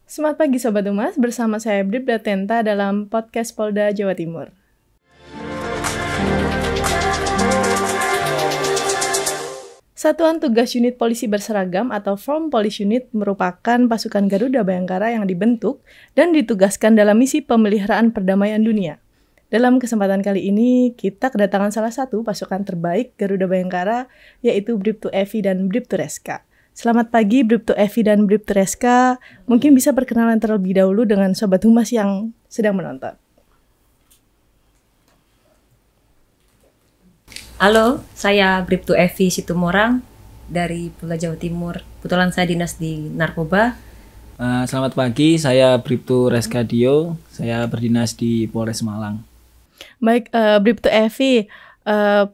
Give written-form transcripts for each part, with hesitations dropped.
Selamat pagi Sobat Humas, bersama saya Bribda Tenta dalam podcast Polda Jawa Timur. Satuan Tugas Unit Polisi Berseragam atau Form Police Unit merupakan pasukan Garuda Bayangkara yang dibentuk dan ditugaskan dalam misi pemeliharaan perdamaian dunia. Dalam kesempatan kali ini, kita kedatangan salah satu pasukan terbaik Garuda Bayangkara, yaitu Bribtu Evi dan Bribtu Reska. Selamat pagi Bribtu Evi dan Bribtu Reska. Mungkin bisa perkenalan terlebih dahulu dengan Sobat Humas yang sedang menonton. Halo, saya Bribtu Evi Situmorang dari Polda Jawa Timur. Kebetulan saya dinas di narkoba. Selamat pagi, saya Bribtu Reska Dio. Saya berdinas di Polres Malang. Baik, Bribtu Evi.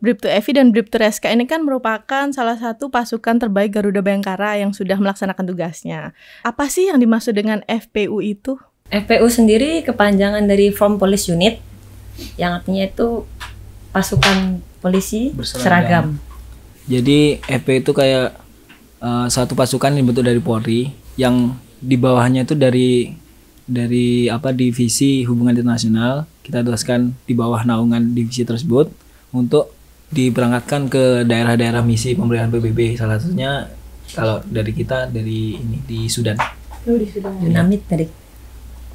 Bribtu Evi dan Bribtu Reska ini kan merupakan salah satu pasukan terbaik Garuda Bayangkara yang sudah melaksanakan tugasnya. Apa sih yang dimaksud dengan FPU itu? FPU sendiri kepanjangan dari Form Police Unit, yang artinya itu pasukan polisi berseragam. Jadi FPU itu kayak satu pasukan yang dibentuk dari Polri, yang di bawahnya itu dari divisi hubungan internasional. Kita tugaskan di bawah naungan divisi tersebut untuk diberangkatkan ke daerah-daerah misi pemberian PBB. Salah satunya kalau dari kita di Sudan. Oh, di Sudan. UNAMID tadi.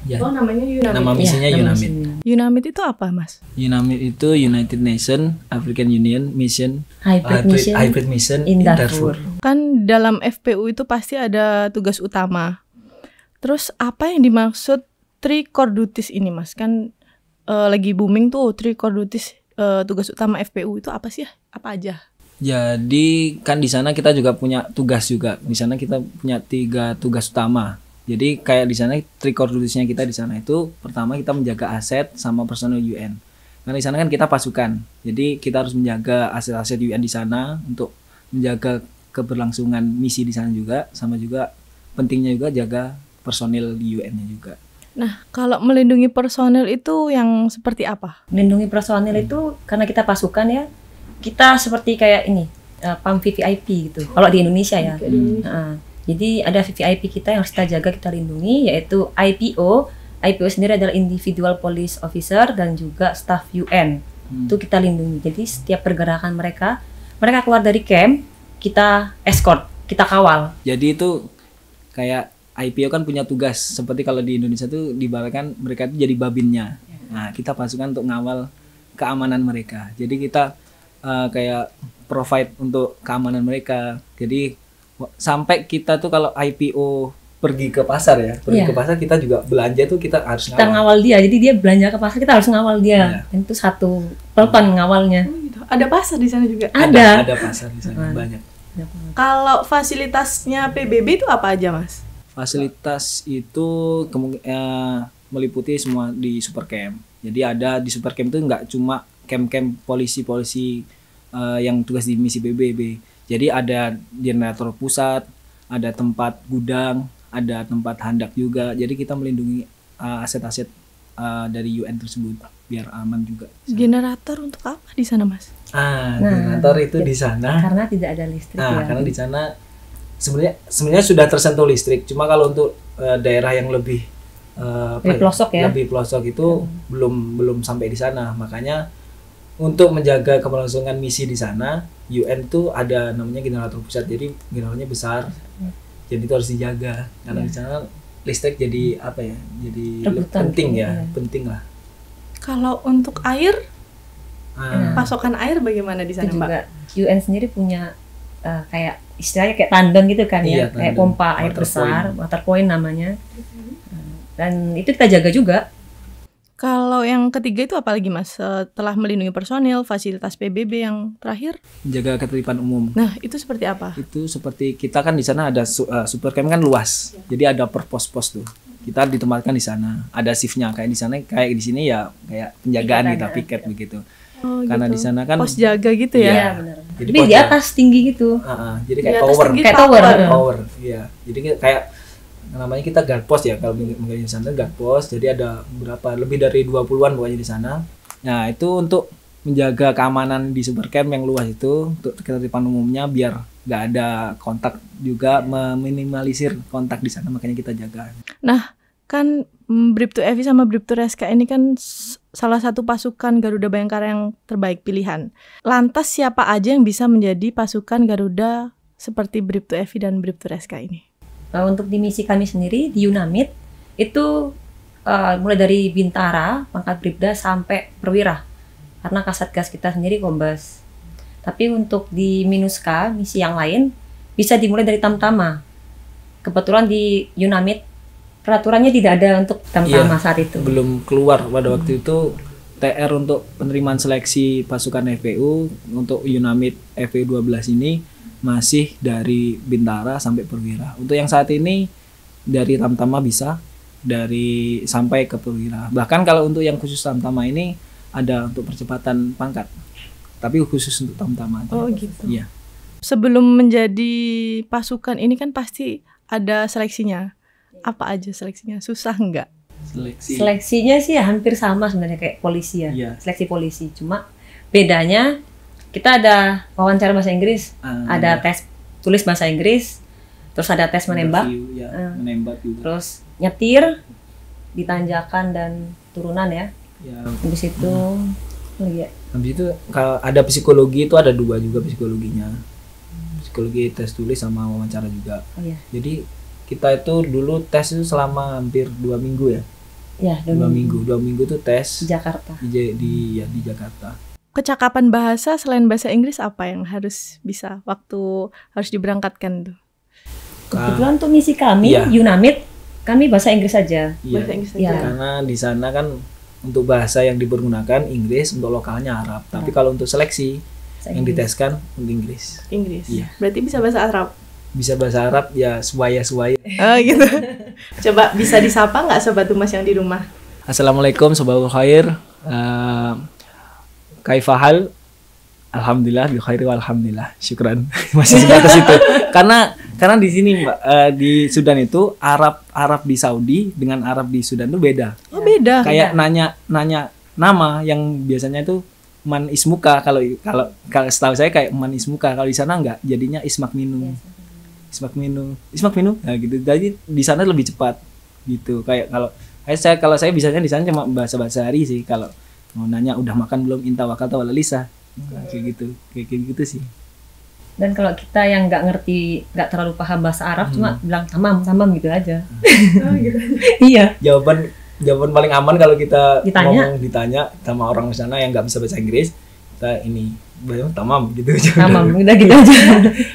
Ya. Oh, namanya UNAMID. Nama misinya ya, UNAMID. UNAMID itu apa, Mas? UNAMID itu United Nations African Union Mission Hybrid Mission in Darfur. Kan dalam FPU itu pasti ada tugas utama. Terus apa yang dimaksud Tricordutis ini, Mas? Kan lagi booming tuh Tricordutis. Tugas utama FPU itu apa sih? Apa aja? Jadi kan di sana kita juga punya tugas juga. Di sana kita punya 3 tugas utama. Jadi kayak di sana tricordutisnya kita di sana itu pertama kita menjaga aset sama personel UN. Karena di sana kan kita pasukan. Jadi kita harus menjaga aset-aset UN di sana untuk menjaga keberlangsungan misi di sana juga, sama juga pentingnya juga jaga personil di UN-nya juga. Nah, kalau melindungi personil itu yang seperti apa? Melindungi personil itu karena kita pasukan ya, kita seperti kayak ini, PAM VVIP gitu. Kalau di Indonesia ya. Jadi ada VVIP kita yang harus kita jaga, kita lindungi, yaitu IPO. IPO sendiri adalah Individual Police Officer dan juga staff UN. Itu kita lindungi. Jadi setiap pergerakan mereka keluar dari camp, kita escort, kita kawal. Jadi itu kayak IPO kan punya tugas seperti kalau di Indonesia tuh dibawakan mereka itu jadi babinnya. Nah, kita pasukan untuk ngawal keamanan mereka. Jadi kita kayak provide untuk keamanan mereka. Jadi sampai kita tuh kalau IPO pergi ke pasar ya, ke pasar kita juga belanja tuh kita harus kita ngawal dia. Jadi dia belanja ke pasar, kita harus ngawal dia. Dan itu satu peloton ngawalnya. Oh, gitu. Ada pasar di sana juga? Ada pasar di sana banyak. Kalau fasilitasnya PBB itu apa aja, Mas? Fasilitas itu meliputi semua di Supercamp. Jadi ada di Supercamp itu nggak cuma camp-camp polisi-polisi yang tugas di misi PBB. Jadi ada generator pusat, ada tempat gudang, ada tempat handak juga. Jadi kita melindungi aset-aset dari UN tersebut biar aman juga. Generator untuk apa di sana, Mas? Generator itu di sana karena tidak ada listrik ya. Karena di sana sebenarnya sudah tersentuh listrik, cuma kalau untuk daerah yang lebih lebih pelosok itu belum sampai di sana. Makanya untuk menjaga keberlangsungan misi di sana, UN tuh ada namanya generator pusat. Jadi generatornya besar, jadi itu harus dijaga karena di sana listrik jadi jadi penting lah. Kalau untuk air, pasokan air bagaimana di sana, itu juga, Mbak? UN sendiri punya kayak istilahnya kayak tandon gitu kan ya, kayak pompa air besar, water point namanya. Dan itu kita jaga juga. Kalau yang ketiga itu apa lagi, Mas? Setelah melindungi personil, fasilitas PBB yang terakhir? Jaga ketertiban umum. Nah, itu seperti apa? Itu seperti kita kan di sana ada Supercamp kan luas. Jadi ada per pos-pos tuh. Kita ditempatkan di sana. Ada shiftnya kayak di sana, kayak di sini ya kayak penjagaan kita piket begitu. Oh, karena gitu. di sana kan pos jaga gitu ya. Iya, benar. Jadi di atas tinggi gitu. Jadi kayak tower. Iya. Jadi kayak namanya kita guard post ya, kalau mungkin di sana guard post. Jadi ada lebih dari 20-an pokoknya di sana. Nah, itu untuk menjaga keamanan di Supercamp yang luas itu untuk ketertiban umumnya, biar nggak ada kontak, juga meminimalisir kontak di sana, makanya kita jaga. Nah, kan Bribtu Evi sama Bribtu Reska ini kan salah satu pasukan Garuda Bayangkara yang terbaik pilihan. Lantas siapa aja yang bisa menjadi pasukan Garuda seperti Bribtu Evi dan Bribtu Reska ini? Untuk di misi kami sendiri di UNAMID itu mulai dari Bintara, pangkat Bribda sampai Perwira. Karena Kasatgas kita sendiri Kombes. Tapi untuk di Minuska, misi yang lain, bisa dimulai dari Tamtama. Kebetulan di UNAMID, peraturannya tidak ada untuk Tamtama saat itu. Belum keluar pada waktu itu TR untuk penerimaan seleksi pasukan FPU untuk UNAMID FPU 12 ini masih dari Bintara sampai Perwira. Untuk yang saat ini dari Tamtama bisa, dari sampai ke Perwira. Bahkan kalau untuk yang khusus Tamtama ini ada untuk percepatan pangkat, tapi khusus untuk Tamtama aja. Oh gitu. Iya. Sebelum menjadi pasukan ini kan pasti ada seleksinya. Apa aja seleksinya? Susah nggak? Seleksinya sih hampir sama sebenarnya kayak polisi ya. Iya. Seleksi polisi. Cuma bedanya kita ada wawancara bahasa Inggris, ada tes tulis bahasa Inggris, terus ada tes menembak, menembak juga. Terus nyetir, ditanjakan dan turunan ya. Habis itu habis itu kalau ada psikologi itu ada 2 juga psikologinya, psikologi tes tulis sama wawancara juga. Jadi kita itu dulu tes itu selama hampir 2 minggu ya. 2 minggu tuh tes di Jakarta. Di Jakarta. Kecakapan bahasa selain bahasa Inggris apa yang harus bisa waktu harus diberangkatkan tuh? Kebetulan tuh misi kami UNAMID, kami bahasa Inggris saja. Bahasa Inggris saja. Karena di sana kan untuk bahasa yang dipergunakan Inggris, untuk lokalnya Arab. Tapi kalau untuk seleksi yang diteskan untuk Inggris. Iya. Berarti bisa bahasa Arab? Bisa bahasa Arab ya, suwaya. Oh gitu. Coba bisa disapa nggak Sobat Humas yang di rumah? Assalamualaikum Sobat Khair. Kaifahal? Alhamdulillah, bi khairi walhamdulillah. Syukran. Masih sebatas itu. Karena di sini Mbak, di Sudan itu Arab di Saudi dengan Arab di Sudan itu beda. Oh, beda. Kayak nanya nama yang biasanya itu man ismuka, kalau setahu saya kayak man ismuka, kalau di sana enggak, jadinya ismak minu. Nah gitu. Jadi di sana lebih cepat gitu. Kayak kalau saya bisanya di sana cuma bahasa hari sih, kalau mau nanya udah makan belum, inta wakata wala lisa. Nah, kayak gitu sih. Dan kalau kita yang nggak ngerti, nggak terlalu paham bahasa Arab, cuma bilang tamam gitu aja. Oh, gitu. Iya. Jawaban paling aman kalau kita ditanya sama orang di sana yang nggak bisa bahasa Inggris, kita ini tamam gitu. Tamam, udah gitu aja.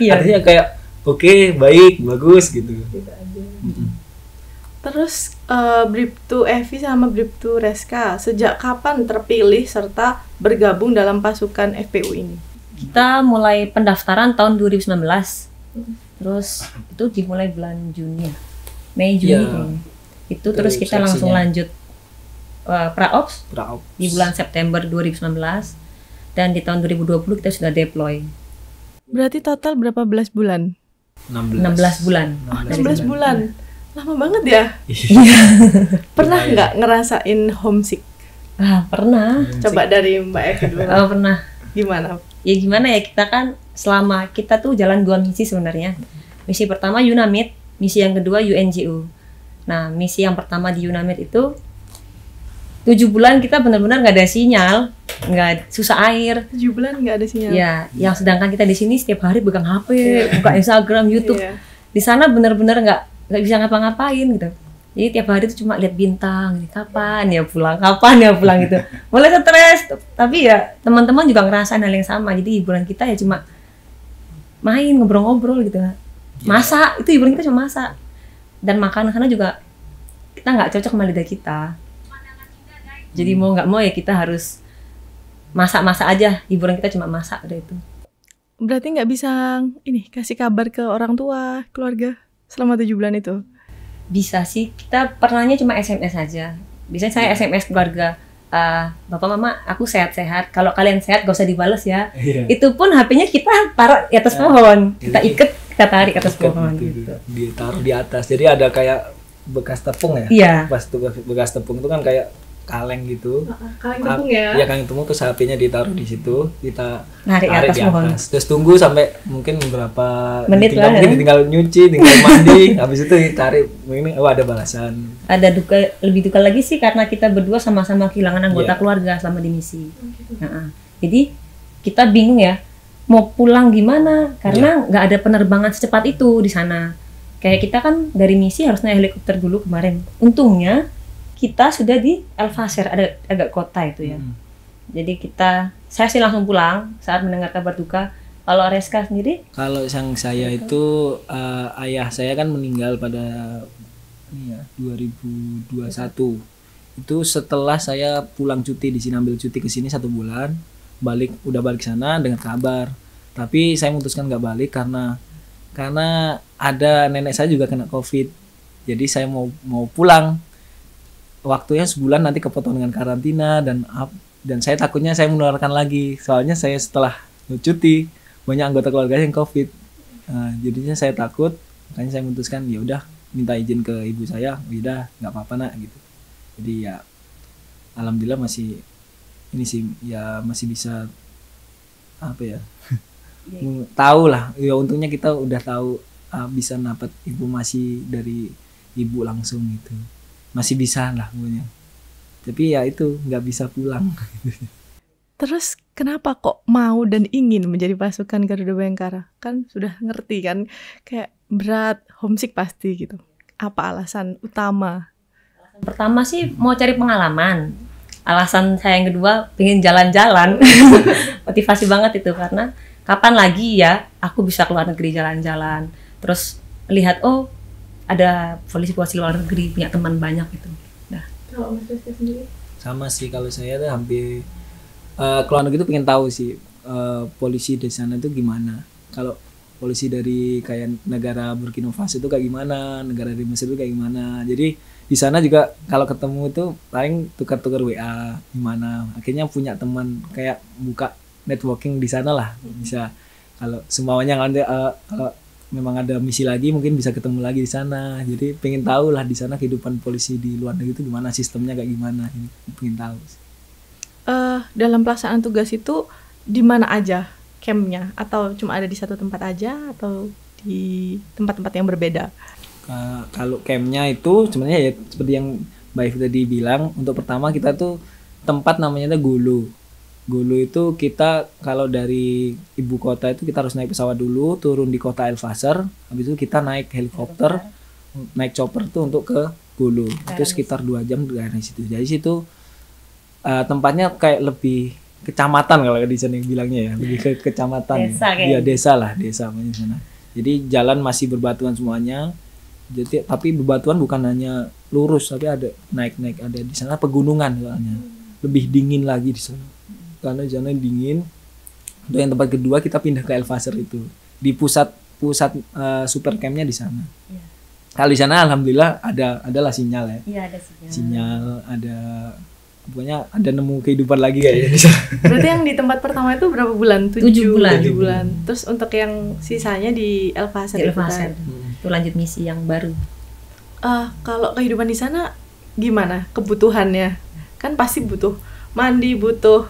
Iya. Artinya kayak oke, baik, bagus gitu. Gitu aja. Terus Bribtu Evi sama Bribtu Reska sejak kapan terpilih serta bergabung dalam pasukan FPU ini? Kita mulai pendaftaran tahun 2019. Terus itu dimulai bulan Juni ya. Mei Juni kayaknya. Itu terus kita langsung lanjut praops di bulan September 2019, dan di tahun 2020 kita sudah deploy. Berarti total berapa belas bulan? 16 bulan. 16 bulan. Lama banget ya? Pernah nggak ngerasain homesick? Pernah. Coba dari Mbak Evi dulu. Pernah. Gimana? Ya gimana ya, kita kan selama kita tuh jalan 2 misi sebenarnya. Misi pertama UNAMID, misi yang kedua UNGU. Nah, misi yang pertama di UNAMID itu 7 bulan kita benar-benar nggak ada sinyal, nggak, susah air. 7 bulan nggak ada sinyal. Ya, yang sedangkan kita di sini setiap hari pegang HP, buka Instagram, YouTube. Di sana benar-benar nggak bisa ngapa-ngapain gitu. Jadi tiap hari itu cuma lihat bintang, kapan ya pulang gitu. Mulai stres, tapi ya teman-teman juga ngerasain hal yang sama. Jadi hiburan kita ya cuma main, ngobrol-ngobrol gitu. Masak, itu hiburan kita cuma masak. Dan makan karena juga kita nggak cocok sama lidah kita. Jadi mau nggak mau ya kita harus masak-masak aja. Hiburan kita cuma masak, udah itu. Berarti nggak bisa kasih kabar ke orang tua, keluarga selama 7 bulan itu? Bisa sih, kita pernahnya cuma SMS aja. Biasanya saya SMS keluarga, Bapak Mama aku sehat-sehat, kalau kalian sehat gak usah dibales ya. Itu pun HP-nya kita taruh di atas pohon, kita ikat, kita tarik ke atas pohon gitu. Ditaruh di atas, jadi ada kayak bekas tepung ya. Iya. Pas bekas tepung itu kan kayak kaleng gitu. Kaleng tepung ya? Iya, kaleng tepung, terus HP-nya ditaruh di situ, kita Narik tarik atas di pohon. atas. Terus tunggu sampai mungkin beberapa Menit lah, mungkin ya. tinggal nyuci, tinggal mandi, habis itu ditarik. Ini ada balasan. Ada lebih duka lagi sih karena kita berdua sama-sama kehilangan anggota Iya. keluarga selama di misi. Nah, jadi kita bingung ya mau pulang gimana karena nggak ada penerbangan secepat itu di sana. Kayak kita kan dari misi harus naik helikopter dulu kemarin. Untungnya kita sudah di El Fasher, ada agak kota itu ya. Jadi saya sih langsung pulang saat mendengar kabar duka. Kalau Reska sendiri? Kalau yang saya itu ayah saya kan meninggal pada 2021. Itu setelah saya pulang cuti di sini, ambil cuti ke sini 1 bulan, udah balik sana dengan kabar. Tapi saya memutuskan nggak balik karena ada nenek saya juga kena COVID. Jadi saya mau pulang. Waktunya sebulan nanti kepotong dengan karantina dan saya takutnya saya menularkan lagi. Soalnya saya setelah cuti banyak anggota keluarga yang COVID. Jadinya saya takut, makanya saya memutuskan ya udah minta izin ke ibu saya, udah nggak apa-apa nak gitu. Jadi ya alhamdulillah masih bisa apa ya tahu lah ya, untungnya kita udah tahu bisa dapat informasi dari ibu langsung gitu, masih bisa lah pokoknya. Tapi ya itu nggak bisa pulang. Terus kenapa kok mau dan ingin menjadi pasukan Garuda Bayangkara? Kan sudah ngerti kan, kayak berat, homesick pasti gitu. Apa alasan utama? Pertama sih mau cari pengalaman. Alasan saya yang kedua pengen jalan-jalan. Motivasi banget itu karena kapan lagi ya aku bisa keluar negeri jalan-jalan. Terus lihat ada polisi-polisi luar negeri punya teman banyak gitu. Nah, Kalau Mas Rizky sendiri? Sama sih, kalau saya tuh hampir keluar negeri tuh pengen tahu sih polisi di sana itu gimana. Kalau polisi dari kayak negara Burkina Faso itu kayak gimana, negara di Mesir itu kayak gimana. Jadi di sana juga kalau ketemu itu paling tukar-tukar WA gimana. Akhirnya punya teman, kayak buka networking di sana lah. Bisa kalau semuanya kalau memang ada misi lagi mungkin bisa ketemu lagi di sana. Jadi pengen tahu lah di sana kehidupan polisi di luar negeri itu gimana, sistemnya kayak gimana. Ini pengen tahu. Dalam pelaksanaan tugas itu di mana aja campnya? Atau cuma ada di satu tempat aja atau di tempat-tempat yang berbeda? Kalau campnya itu sebenarnya ya seperti yang Mbak Ivi tadi bilang, untuk pertama kita tuh tempat namanya tuh Gulu. Gulu itu kita kalau dari ibu kota itu kita harus naik pesawat dulu, turun di kota El Fasher, habis itu kita naik helikopter, naik chopper tuh untuk ke Gulu. Itu sekitar 2 jam dari situ. Jadi situ tempatnya kayak lebih kecamatan kalau di sana bilangnya ya, lebih ke kecamatan. Desa ya. Desa namanya sana. Jadi jalan masih berbatuan semuanya. Jadi tapi bebatuan bukan hanya lurus, tapi ada naik-naik, ada di sana pegunungan soalnya. Lebih dingin lagi di sana. Karena di sana dingin. Untuk yang tempat kedua kita pindah ke El Fasher itu. Di pusat super campnya di sana. Ya. Kalau di sana alhamdulillah adalah sinyal ya. Iya, ada sinyal. Sinyal, ada pokoknya ada nemu kehidupan lagi kayaknya. Berarti yang di tempat pertama itu berapa bulan? 7 bulan. Terus untuk yang sisanya di El Fasher. Di El Fasher. Itu lanjut misi yang baru. Kalau kehidupan di sana gimana kebutuhannya? Kan pasti butuh mandi, butuh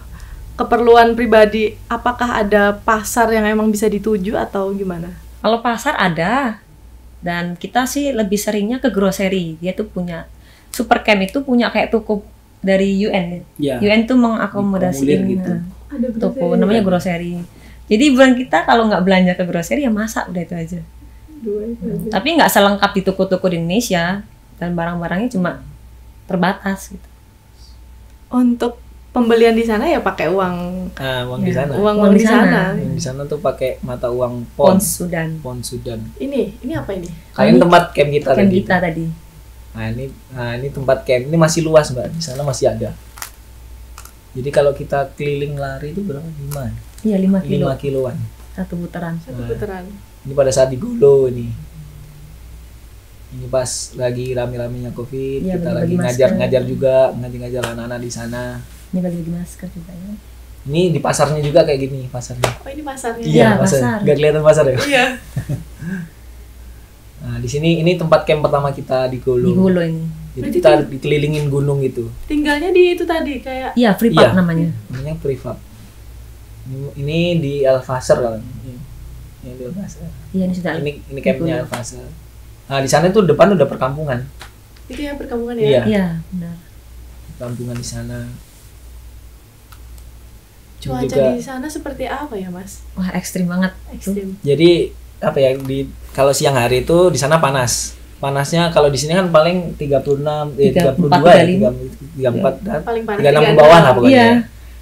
keperluan pribadi. Apakah ada pasar yang emang bisa dituju atau gimana? Kalau pasar ada. Dan kita sih lebih seringnya ke grocery. Dia tuh punya super camp itu punya kayak toko dari UN. Ya. UN tuh mengakomodasikan gitu. toko namanya grocery. Jadi bulan kita kalau nggak belanja ke grocery ya masak, udah itu aja. Tapi nggak selengkap di toko-toko di Indonesia dan barang-barangnya cuma terbatas gitu. Untuk pembelian di sana ya pakai uang. Uang di sana. Uang di sana. Yang di sana tuh pakai mata uang Pons Sudan. Ini apa ini? Kayak tempat camp kita tadi. Nah ini tempat camp, ini masih luas Mbak, di sana masih ada. Jadi kalau kita keliling lari itu berapa? 5? Iya 5 kilo. 5 kiloan. Satu putaran. Ini pada saat di Gulu ini. Ini pas lagi rame-ramenya COVID, ya, kita lagi ngajar juga, ngajar anak-anak di sana. Ini bagi masker juga ya. Ini di pasarnya juga kayak gini pasarnya. Oh ini pasarnya? Iya pasar. Gak kelihatan pasar ya? Iya. Nah di sini ini tempat camp pertama kita di Gulu. Di Gulu ini. Jadi kita dikelilingin gunung itu. Tinggalnya di itu tadi kayak Iya, free park namanya. Namanya prefab. Ini di Al-Fasr kalau ini di Al-Fasr. Iya, ini sudah. Ini campnya Al-Fasr. Nah di sana itu depan udah perkampungan. itu ya perkampungan Iya. ya. Iya, benar. Perkampungan di sana. Cuaca Juga- di sana seperti apa ya, Mas? Wah, ekstrim banget. Ekstrim. Jadi apa ya kalau siang hari itu di sana panas. Panasnya kalau di sini kan paling 36, 32 ya, 34 dan Paling panas 36 ke 36. bawah lah pokoknya. Iya.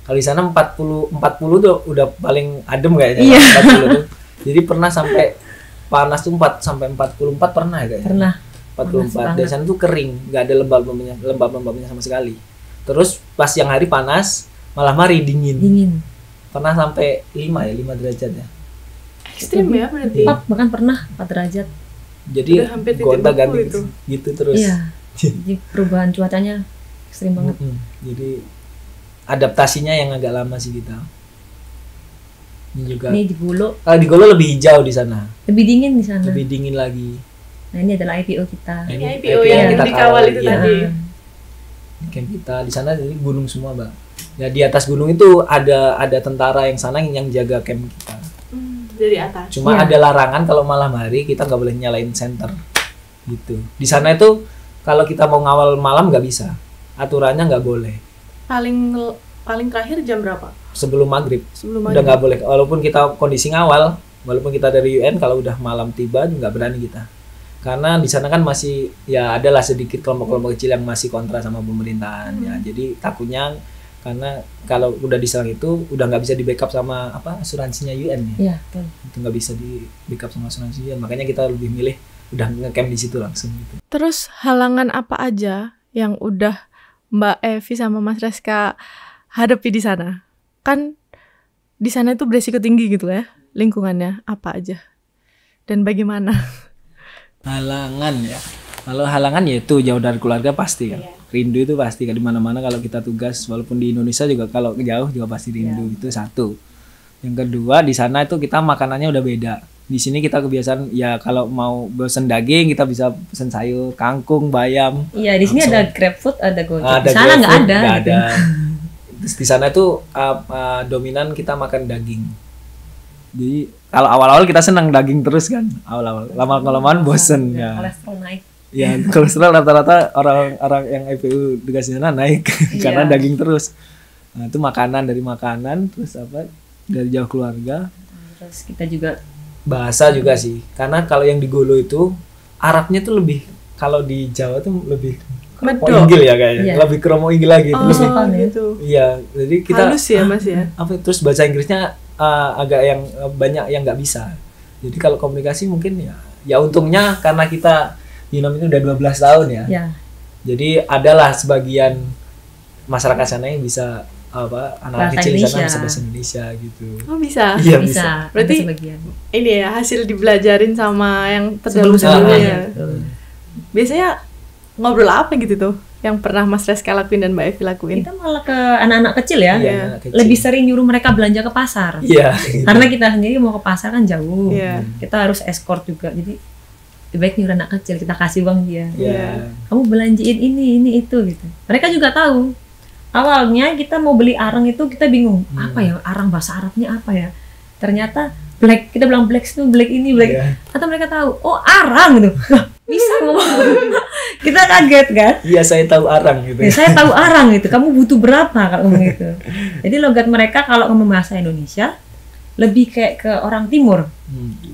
Kalau di sana 40 tuh udah paling adem kayaknya. Iya. 40 tuh. Jadi pernah sampai panas tuh 4 sampai 44 pernah ya kayaknya. Pernah. 44. Panas Di sana tuh kering, nggak ada lembab-lembabnya sama sekali. Terus pas siang hari panas, malah mari dingin. Dingin. Pernah sampai 5 derajat ya. Ekstrim ya berarti. Iya. Bahkan pernah 4 derajat. Jadi Udah hampir titik gonta-ganti beku itu. gitu terus. Iya. Jadi perubahan cuacanya ekstrim banget. Jadi adaptasinya yang agak lama sih kita. Ini juga. Ini di Gulu Di Golo lebih hijau di sana, lebih dingin di sana. lebih dingin lagi. Nah, ini adalah IPO kita. Ini IPO yang kita dikawal itu iya. tadi. Camp kita di sana jadi gunung semua, Mbak. Ya di atas gunung itu ada tentara yang sana yang jaga camp kita. Dari atas. Cuma Iya. ada larangan kalau malam hari kita nggak boleh nyalain senter gitu. Di sana itu kalau kita mau ngawal malam nggak bisa, aturannya nggak boleh. Paling terakhir jam berapa? Sebelum maghrib Sebelum udah maghrib. nggak boleh. Walaupun kita kondisi ngawal, walaupun kita dari UN, kalau udah malam tiba nggak berani kita. Karena di sana kan masih ya adalah sedikit kelompok-kelompok kecil yang masih kontra sama pemerintahan ya. Jadi takutnya karena kalau udah diserang itu udah nggak bisa di backup sama asuransinya UN ya. Iya, betul. Itu nggak bisa di backup sama asuransi UN. Makanya kita lebih milih udah ngecamp di situ langsung gitu. Terus halangan apa aja yang udah Mbak Evi sama Mas Reska hadapi di sana? Kan di sana itu beresiko tinggi gitu ya, lingkungannya apa aja dan bagaimana? Halangan ya. Kalau halangan ya itu jauh dari keluarga pasti kan. Rindu itu pasti kan di mana-mana kalau kita tugas walaupun di Indonesia juga kalau jauh juga pasti rindu itu satu. Yang kedua di sana itu kita makanannya udah beda. Di sini kita kebiasaan ya kalau mau bosen daging kita bisa pesen sayur, kangkung, bayam. Iya, di sini Langsung. ada GrabFood, ada Gojek. Ada Di sana nggak GrabFood, ada. nggak gitu. ada. Terus di sana tuh dominan kita makan daging. Jadi kalau awal-awal kita senang daging terus kan. Awal-awal lama-kelamaan bosen ya. Kolesterol naik. Ya kolesterol rata-rata orang-orang yang IPU tugas di sana naik karena daging terus. Nah, itu makanan dari makanan terus dari jauh keluarga. Terus kita juga Bahasa juga sih. Karena kalau yang di Golo itu Arabnya tuh lebih kalau di Jawa tuh lebih Medok. kromo inggil ya kayaknya. Iya. Lebih kromo inggil lagi. Oh Lebih Sopan ya. gitu. iya, jadi kita Halus ya Mas ya. terus bahasa Inggrisnya agak yang banyak yang nggak bisa. Jadi kalau komunikasi mungkin ya untungnya karena kita di Nom itu udah 12 tahun ya. ya Jadi adalah sebagian masyarakat sana yang bisa anak Bahasa kecil di sana Indonesia. bisa bahasa Indonesia gitu. Oh bisa. Iya bisa. bisa. Berarti- ada sebagian. Ini ya hasil dibelajarin sama yang Sebelum-sebelumnya. terdahulu-sebelumnya. Betul. Biasanya ngobrol apa gitu tuh yang pernah Mas Reska lakuin dan Mbak Evi lakuin? Kita malah ke anak-anak kecil ya. Iya, anak kecil. Lebih sering nyuruh mereka belanja ke pasar. Iya. Karena kita sendiri mau ke pasar kan jauh. Iya. Kita harus escort juga. Jadi lebih baik nyuruh anak kecil, kita kasih uang dia. Iya. Kamu belanjiin ini itu gitu. Mereka juga tahu. Awalnya kita mau beli arang itu kita bingung. Apa ya arang bahasa Arabnya apa ya? Ternyata black, kita bilang black itu black ini black. Iya. Ternyata mereka tahu. Oh arang gitu. Lah, bisa ngomong. Kita kaget kan? Iya, saya tahu arang gitu. Ya, saya tahu arang gitu. Kamu butuh berapa kalau ngomong gitu. Jadi logat mereka kalau ngomong bahasa Indonesia lebih kayak ke orang timur.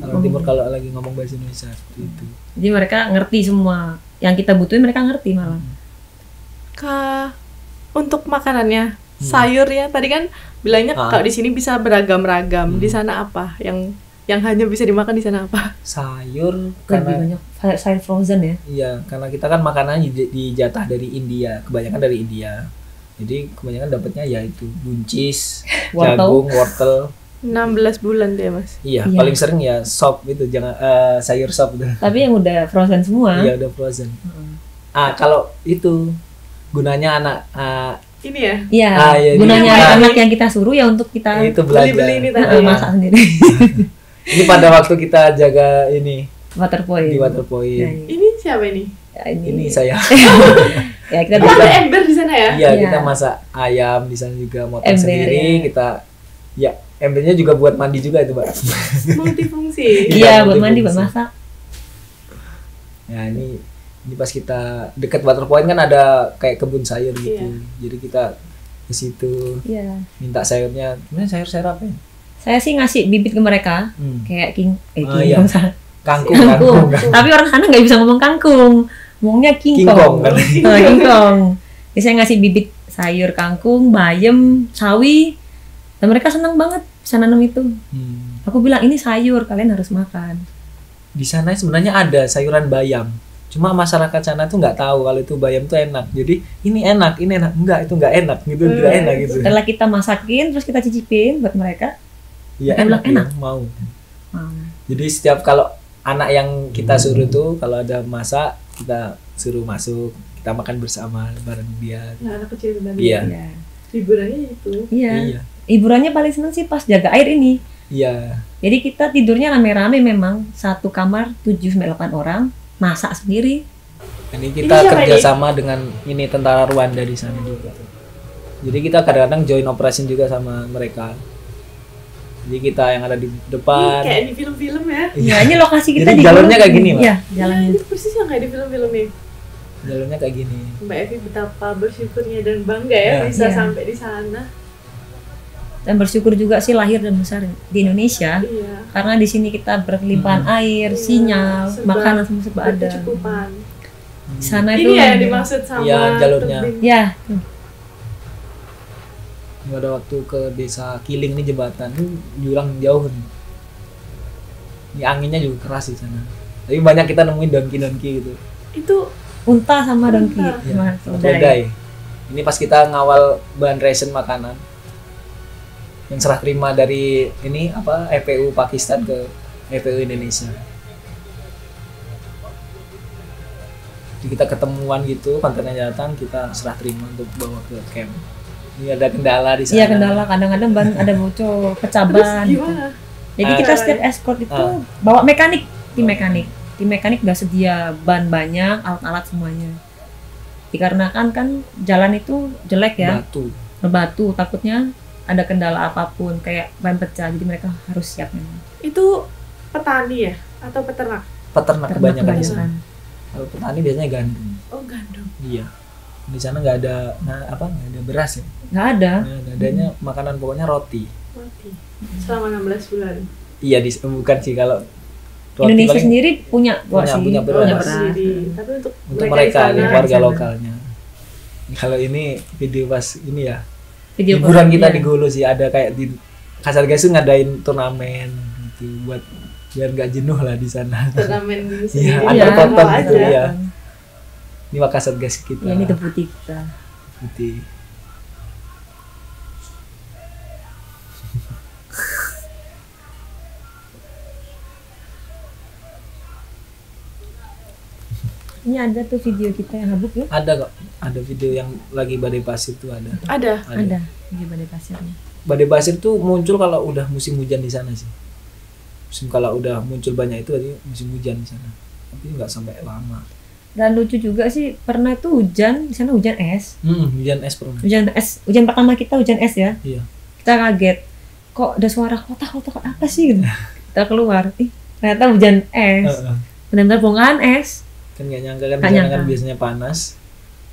Orang timur kalau lagi ngomong bahasa Indonesia seperti itu. Jadi mereka ngerti semua. Yang kita butuhin mereka ngerti malah. Untuk makanannya sayur ya tadi kan bilangnya kalau di sini bisa beragam-ragam. Di sana apa yang hanya bisa dimakan di sana apa? Sayur Lebih karena banyak sayur frozen ya. iya, karena kita kan makanannya dijatah dari India, kebanyakan dari India. Jadi kebanyakan dapatnya ya itu buncis, Wortel. jagung, wortel. 16 bulan deh Mas. Iya, Iya. paling sering ya sop itu, jangan sayur sop udah. Tapi yang udah frozen semua. Iya, udah frozen. Kalau itu gunanya anak Ini ya Iya. iya, Gunanya iya. anak yang kita suruh ya untuk kita itu belajar. beli-beli ini tadi. masak sendiri. Ini pada waktu kita jaga ini water point. di water point. Ya, Ini siapa ini? ya, Ini saya. ya kita Oh, ada ember di sana ya? Iya, Iya. kita masak ayam di sana juga, motong Ember, sendiri, ya. kita ya embernya juga buat mandi juga itu, Mbak. Multifungsi. Iya, buat multifungsi. mandi, buat masak. Ya, ini pas kita dekat water point kan ada kayak kebun sayur gitu. Iya. Jadi kita ke situ Iya. minta sayurnya. Sebenarnya sayur-sayur apa ya? Saya sih ngasih bibit ke mereka kayak Oh, iya. salah. Kangkung, Kangkung. kangkung. Tapi orang sana nggak bisa ngomong kangkung, ngomongnya Kingkong kingkong. kan. Kingkong. Jadi saya ngasih bibit sayur kangkung, bayam, sawi, dan mereka senang banget bisa nanam itu. Aku bilang ini sayur, kalian harus makan. Di sana sebenarnya ada sayuran bayam. Cuma masyarakat sana tuh nggak tahu kalau itu bayam tuh enak. Jadi ini enak. Enggak, itu nggak enak gitu, tidak enak gitu. Setelah kita masakin, terus kita cicipin buat mereka. Iya, Mereka enak, bilang, enak. ya, mau. Mau. Jadi setiap kalau anak yang kita suruh tuh kalau ada masak kita suruh masuk, kita makan bersama bareng dia. Nah, anak kecil itu tadi. Iya. Iya. Hiburannya itu. Iya. Iya. Hiburannya paling seneng sih pas jaga air ini. Iya. Jadi kita tidurnya rame-rame memang, satu kamar 7-8 orang, masak sendiri. Ini kita Ini siapa kerjasama dengan ini tentara Rwanda di sana juga. Jadi kita kadang-kadang join operation juga sama mereka. Jadi kita yang ada di depan. Kayak di film-film ya. Ya, ini lokasi kita Jadi di jalurnya Gulu. kayak gini, Mbak. Iya, Iya, jalannya. itu persis yang kayak di film-film nih. Jalurnya kayak gini. Mbak Evi betapa bersyukurnya dan bangga ya Iya. bisa Iya. sampai di sana. Dan bersyukur juga sih lahir dan besar di Indonesia. Iya. Karena di sini kita berkelimpahan air, sinyal, Serba makanan semua serba ada. Berkecukupan. Di sana itu Ini ya yang dimaksud sama Iya, jalurnya. tebing. Ya, Pada waktu ke desa Kiling nih jembatan ini jurang jauh nih. Ini anginnya juga keras di sana. Tapi banyak kita nemuin donki-donki gitu. Itu unta sama dongki. Unta. Gimana tuh, Dai? Keledai. Ini pas kita ngawal bahan ration makanan yang serah terima dari ini apa EPU Pakistan ke EPU Indonesia. Jadi kita ketemuan gitu, kontennya datang, kita serah terima untuk bawa ke camp. Ini ada kendala di sana. Iya, kendala kadang-kadang ban ada bocor, pecah terus ban. Gitu. gimana? Jadi kita setiap escort itu bawa mekanik, tim mekanik. Tim mekanik udah sedia ban banyak, alat-alat semuanya. Dikarenakan kan jalan itu jelek ya, Batu. berbatu, takutnya ada kendala apapun kayak ban pecah, jadi mereka harus siap memang. Itu petani ya atau peternak? Peternak Ternak kebanyakan di sana. kebanyakan. Kalau petani biasanya gandum. Oh, gandum. Iya. Di sana nggak ada nggak ada beras ya. Nggak ada. Nggak adanya makanan pokoknya roti. Mati. Selama 16 bulan. Iya bukan sih kalau roti Indonesia paling sendiri punya punya sih, beras. punya Oh, beras. sendiri. Tapi untuk untuk di mereka sana, yang warga di sana. lokalnya. Kalau ini video pas ini ya Video hiburan kita iya. di Gulu sih ada kayak di Kasargas tuh ngadain turnamen gitu buat biar nggak jenuh lah di sana. turnamen Iya, sendiri. ada ya, tonton mau gitu aja. ya. Ini Wakasatgas kita. Ya, ini deputi kita. Putih. Ini ada tuh video kita yang habuk ya? Ada kok. Ada video yang lagi badai pasir tuh ada. Ada. Ada. Di badai pasirnya. Badai pasir tuh muncul kalau udah musim hujan di sana sih. Kalau udah muncul banyak itu berarti musim hujan di sana. Tapi nggak sampai lama. Dan lucu juga sih, pernah tuh hujan, di sana hujan es. Hujan es pernah. Hujan pertama kita hujan es ya. Iya. Kita kaget. Kok ada suara kotak-kotak apa sih gitu. Kita keluar, ternyata hujan es. Benar-benar bongkahan es. Kan nggak nyangka kan, Nggak di sana kan nyangka. biasanya panas.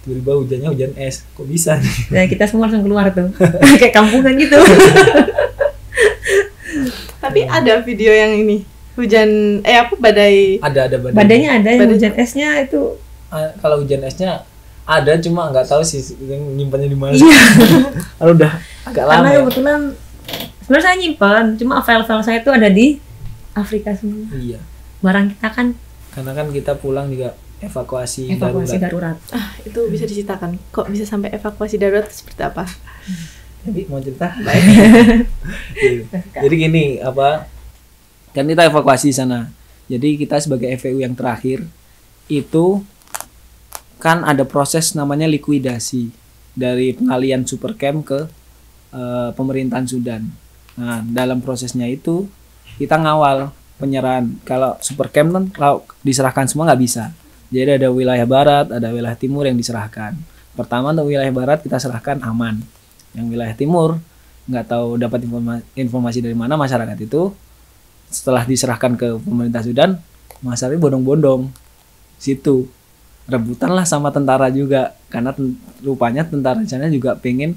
Tiba-tiba hujannya hujan es. Kok bisa nih? Dan kita semua langsung keluar tuh. Kayak kampungan gitu. Tapi ada video yang ini. Hujan badai. Ada badai. Badainya ada, yang Badai. hujan esnya itu. Kalau hujan esnya ada cuma nggak tahu sih yang nyimpannya di mana. Iya. Kalau udah agak lama Karena ya. kebetulan sebenarnya saya nyimpan, cuma file-file saya itu ada di Afrika semua. Iya. Barang kita kan Karena kan kita pulang juga evakuasi darurat. Ah, itu bisa diceritakan. Kok bisa sampai evakuasi darurat itu seperti apa? Jadi mau cerita? Iya. Jadi gini, kan kita evakuasi sana. Jadi kita sebagai FPU yang terakhir itu kan ada proses namanya likuidasi dari pengalian Supercamp ke pemerintahan Sudan. Nah, dalam prosesnya itu kita ngawal penyerahan. Kalau super camp kan kalau diserahkan semua nggak bisa. Jadi ada wilayah barat, ada wilayah timur yang diserahkan. Pertama untuk wilayah barat kita serahkan aman. Yang wilayah timur nggak tahu dapat informasi dari mana masyarakat itu. Setelah diserahkan ke pemerintah Sudan, masyarakat bondong-bondong situ. Rebutan lah sama tentara juga karena rupanya tentara di sana juga pengen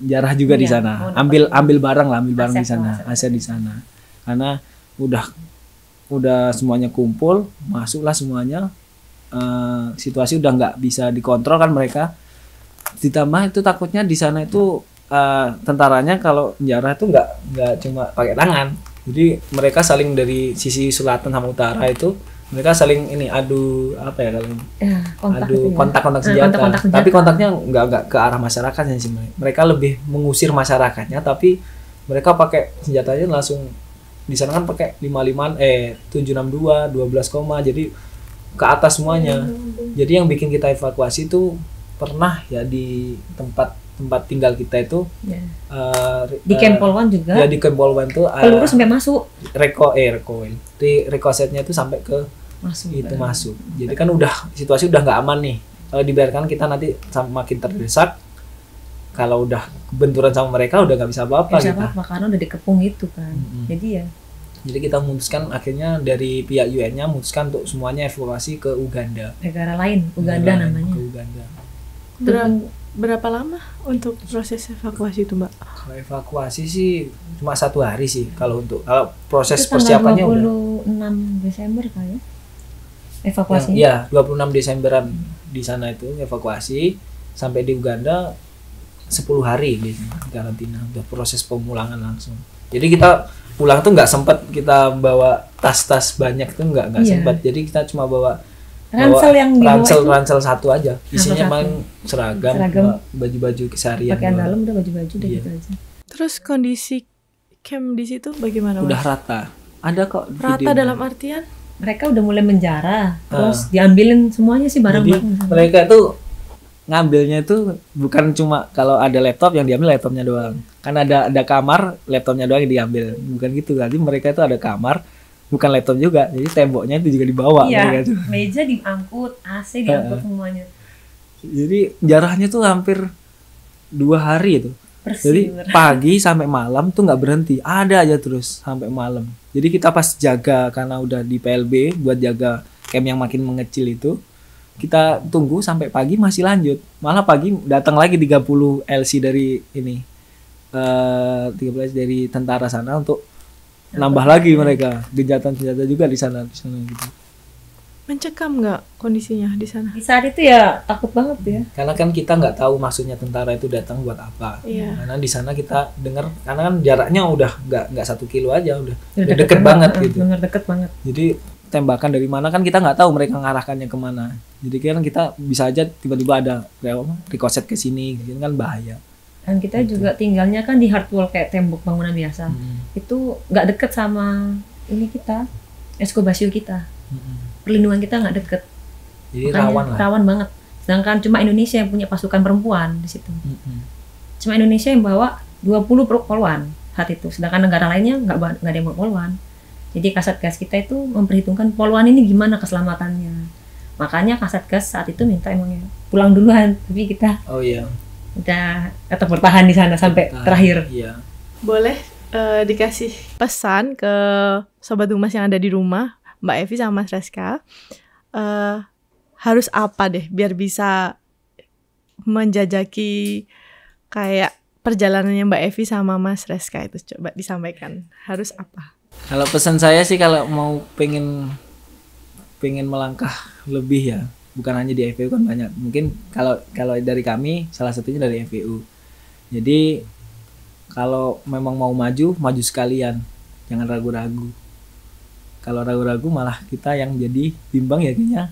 jarah juga di sana. Ambil barang di sana, aset di sana. Karena udah semuanya kumpul, masuklah semuanya. Situasi udah nggak bisa dikontrol kan mereka. Ditambah itu takutnya di sana itu tentaranya kalau jarah itu nggak cuma pakai tangan. Jadi mereka saling dari sisi selatan sama utara itu mereka saling adu kontak senjata. Tapi kontaknya nggak ke arah masyarakatnya sih. Mereka lebih mengusir masyarakatnya, tapi mereka pakai senjatanya langsung di sana kan pakai 762 12, jadi ke atas semuanya. Jadi yang bikin kita evakuasi itu pernah ya di tempat tinggal kita itu di Camp Polwan juga. Ya di Camp Polwan tuh peluru sampai masuk. Rekosetnya itu sampai ke masuk. Jadi kan situasi udah nggak aman nih. Kalau dibiarkan kita nanti makin terdesak. Kalau udah benturan sama mereka udah nggak bisa apa-apa kita. Karena udah dikepung itu kan. Jadi kita memutuskan akhirnya dari pihak UN-nya memutuskan untuk semuanya evakuasi ke Uganda. Negara lain, Uganda namanya. Ke Uganda. Berapa lama untuk proses evakuasi itu, Mbak? Kalau evakuasi sih cuma 1 hari sih. Kalau proses persiapannya udah 26 Desember kali ya. Evakuasi. Iya, 26 Desemberan di sana itu evakuasi sampai di Uganda 10 hari di karantina. Udah proses pemulangan langsung. Jadi kita pulang tuh nggak sempat kita bawa tas-tas banyak tuh nggak sempat. Jadi kita cuma bawa ransel satu aja. Isinya paling seragam. Baju-baju keseharian. Pakaian dalam udah baju-baju udah gitu aja. Terus kondisi camp di situ bagaimana, Mas? Udah rata. Ada kok rata dalam artian mereka udah mulai menjarah, terus diambilin semuanya sih barang-barang. Mereka tuh ngambilnya itu bukan cuma kalau ada laptop yang diambil laptopnya doang. Kan ada kamar, laptopnya doang yang diambil. Bukan gitu. Jadi mereka itu ada kamar, bukan laptop juga. Jadi temboknya itu juga dibawa. Iya, meja diangkut, AC diangkut semuanya. Jadi jarahnya tuh hampir 2 hari itu. Jadi pagi sampai malam tuh nggak berhenti, ada aja terus sampai malam. Jadi kita pas jaga karena udah di PLB buat jaga camp yang makin mengecil itu, kita tunggu sampai pagi masih lanjut. Malah pagi datang lagi 30 LC dari 13 dari tentara sana untuk nambah lagi mereka. Genjatan-genjatan juga di sana gitu. Mencekam nggak kondisinya di sana? Di saat itu ya takut banget ya. Karena kan kita nggak tahu maksudnya tentara itu datang buat apa. Iya. Karena di sana kita dengar, karena kan jaraknya udah nggak 1 kilo aja, udah deket banget gitu. Bener deket banget. Jadi tembakan dari mana kan kita nggak tahu mereka ngarahkannya kemana. Jadi kan kita bisa aja tiba-tiba ada rekoset ke sini, gitu kan bahaya. Dan kita juga tinggalnya kan di hard wall kayak tembok bangunan biasa. Itu nggak deket sama ini kita, eskobasio kita. Perlindungan kita nggak deket. Jadi rawan banget. Sedangkan cuma Indonesia yang punya pasukan perempuan di situ. Cuma Indonesia yang bawa 20 polwan saat itu. Sedangkan negara lainnya nggak ada yang bawa polwan. Jadi Kasatgas kita itu memperhitungkan polwan ini gimana keselamatannya. Makanya Kasatgas saat itu minta emangnya pulang duluan, tapi kita udah tetap bertahan di sana sampai terakhir. Iya. Boleh dikasih pesan ke Sobat Humas yang ada di rumah, Mbak Evi sama Mas Reska, harus apa deh biar bisa menjajaki kayak perjalanannya Mbak Evi sama Mas Reska itu, coba disampaikan harus apa? Kalau pesan saya sih kalau mau pengen melangkah lebih ya, bukan hanya di FPU kan banyak. Mungkin kalau dari kami salah satunya dari FPU. Jadi kalau memang mau maju sekalian, jangan ragu-ragu. Kalau ragu-ragu malah kita yang jadi bimbang ya kayaknya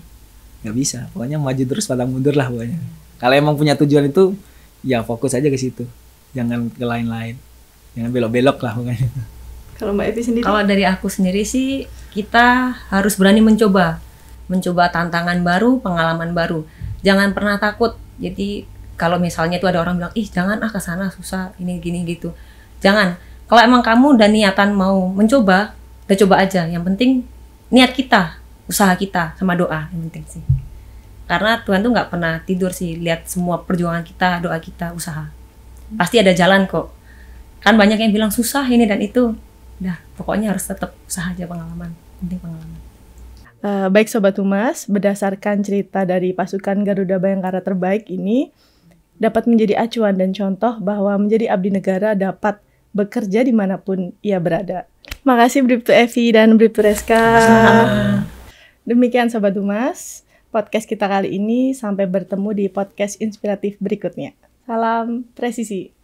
nggak bisa. Pokoknya maju terus pantang mundur lah pokoknya. Kalau emang punya tujuan itu ya fokus aja ke situ, jangan ke lain-lain, jangan belok-belok lah pokoknya. Kalau Mbak Evi sendiri? Kalau dari aku sendiri sih kita harus berani mencoba tantangan baru, pengalaman baru. Jangan pernah takut. Jadi kalau misalnya itu ada orang bilang, ih jangan ke sana susah, ini gini gitu. Jangan. Kalau emang kamu udah niatan mau mencoba Kita coba aja. Yang penting niat kita, usaha kita, sama doa yang penting sih. Karena Tuhan tuh nggak pernah tidur sih, lihat semua perjuangan kita, doa kita, usaha. Pasti ada jalan kok. Kan banyak yang bilang susah ini dan itu. Udah, pokoknya harus tetap usaha aja, pengalaman. Penting pengalaman. Baik Sobat Humas, berdasarkan cerita dari pasukan Garuda Bayangkara terbaik ini dapat menjadi acuan dan contoh bahwa menjadi abdi negara dapat bekerja dimanapun ia berada. Makasih Bribtu Evi dan Bribtu Reska. Demikian Sobat Humas, podcast kita kali ini. Sampai bertemu di podcast inspiratif berikutnya. Salam presisi.